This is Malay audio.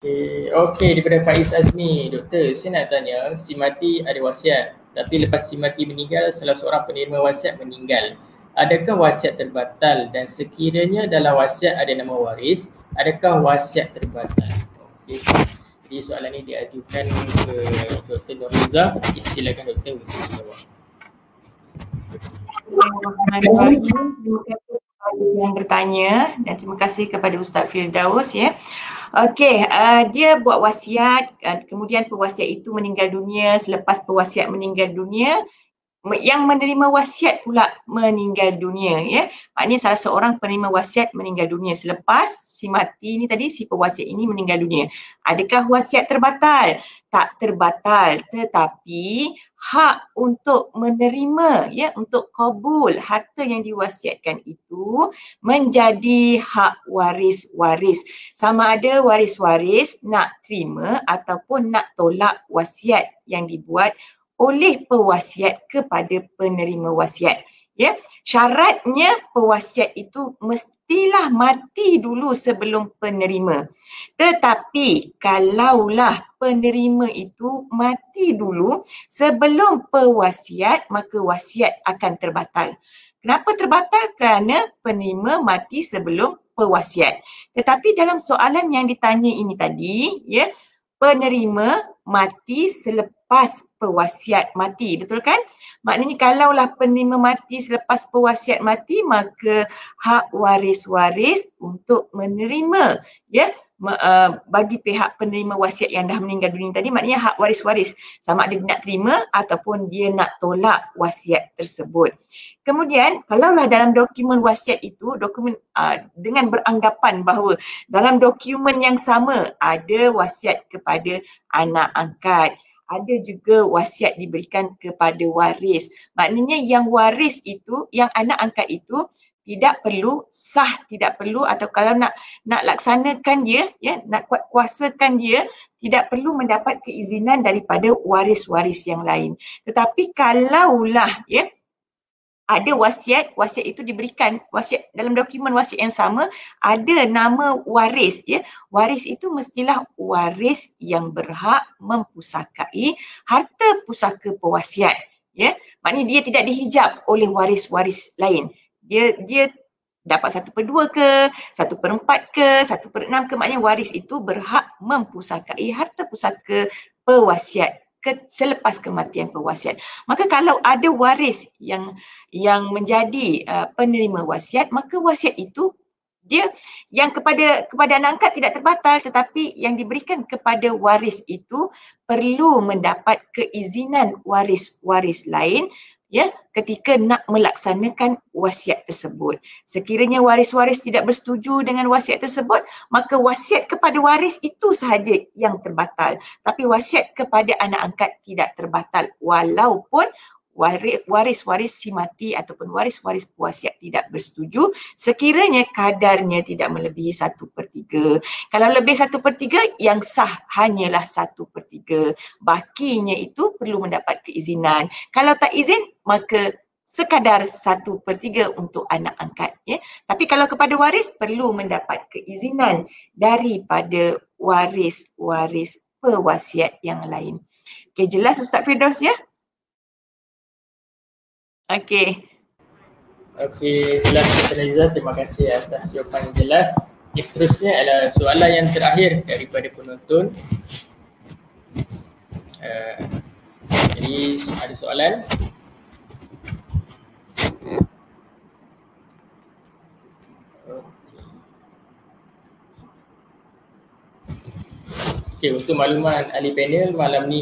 Okey, daripada Faiz Azmi. Doktor, saya nak tanya, si mati ada wasiat, tapi lepas si mati meninggal, salah seorang penerima wasiat meninggal. Adakah wasiat terbatal, dan sekiranya dalam wasiat ada nama waris, adakah wasiat terbatal? Okey. Jadi soalan ini diajukan ke Dr. Nuriza. Silakan doktor untuk menjawab. Terima kasih kepada yang bertanya dan terima kasih kepada Ustaz Firdaus ya. Okey, dia buat wasiat, kemudian pewasiat itu meninggal dunia. Selepas pewasiat meninggal dunia, yang menerima wasiat pula meninggal dunia ya. Maknanya salah seorang penerima wasiat meninggal dunia selepas si mati ni tadi, si pewasiat ini meninggal dunia. Adakah wasiat terbatal? Tak terbatal, tetapi hak untuk menerima ya, untuk qabul harta yang diwasiatkan itu menjadi hak waris-waris. Sama ada waris-waris nak terima ataupun nak tolak wasiat yang dibuat oleh pewasiat kepada penerima wasiat. Ya, syaratnya pewasiat itu mestilah mati dulu sebelum penerima. Tetapi kalaulah penerima itu mati dulu sebelum pewasiat, maka wasiat akan terbatal. Kenapa terbatal? Kerana penerima mati sebelum pewasiat. Tetapi dalam soalan yang ditanya ini tadi, ya, penerima mati selepas pewasiat mati, betul kan? Maknanya kalaulah penerima mati selepas pewasiat mati, maka hak waris-waris untuk menerima ya, bagi pihak penerima wasiat yang dah meninggal dunia tadi, maknanya hak waris-waris sama ada dia nak terima ataupun dia nak tolak wasiat tersebut. Kemudian kalaulah dalam dokumen wasiat itu, dokumen dengan beranggapan bahawa dalam dokumen yang sama ada wasiat kepada anak angkat, ada juga wasiat diberikan kepada waris. Maknanya yang waris itu, yang anak angkat itu tidak perlu sah, tidak perlu, atau kalau nak laksanakan dia, ya, nak kuasakan dia, tidak perlu mendapat keizinan daripada waris-waris yang lain. Tetapi kalaulah ya ada wasiat itu diberikan, wasiat dalam dokumen wasiat yang sama ada nama waris ya. Waris itu mestilah waris yang berhak mempusakai harta pusaka pewasiat ya. Maknanya dia tidak dihijab oleh waris-waris lain. Dia dapat 1/2 ke, 1/4 ke, 1/6 ke, maknanya waris itu berhak mempusakai harta pusaka pewasiat selepas kematian pewasiat. Maka kalau ada waris yang menjadi penerima wasiat, maka wasiat itu dia yang kepada anak angkat tidak terbatal, tetapi yang diberikan kepada waris itu perlu mendapat keizinan waris-waris lain ya ketika nak melaksanakan wasiat tersebut. Sekiranya waris-waris tidak bersetuju dengan wasiat tersebut, maka wasiat kepada waris itu sahaja yang terbatal. Tapi wasiat kepada anak angkat tidak terbatal walaupun waris-waris si mati ataupun waris-waris pewasiat tidak bersetuju sekiranya kadarnya tidak melebihi 1/3. Kalau lebih 1/3, yang sah hanyalah 1/3. Bakinya itu perlu mendapat keizinan. Kalau tak izin, maka sekadar 1/3 untuk anak angkat ya. Tapi kalau kepada waris perlu mendapat keizinan daripada waris-waris pewasiat yang lain. Okey, jelas Ustaz Firdaus ya? Okey. Okey, jelas Dr. Nuriza. Terima kasih atas jawapan yang jelas. Seterusnya adalah soalan yang terakhir daripada penonton. Jadi ada soalan. Okey, untuk makluman ahli panel malam ni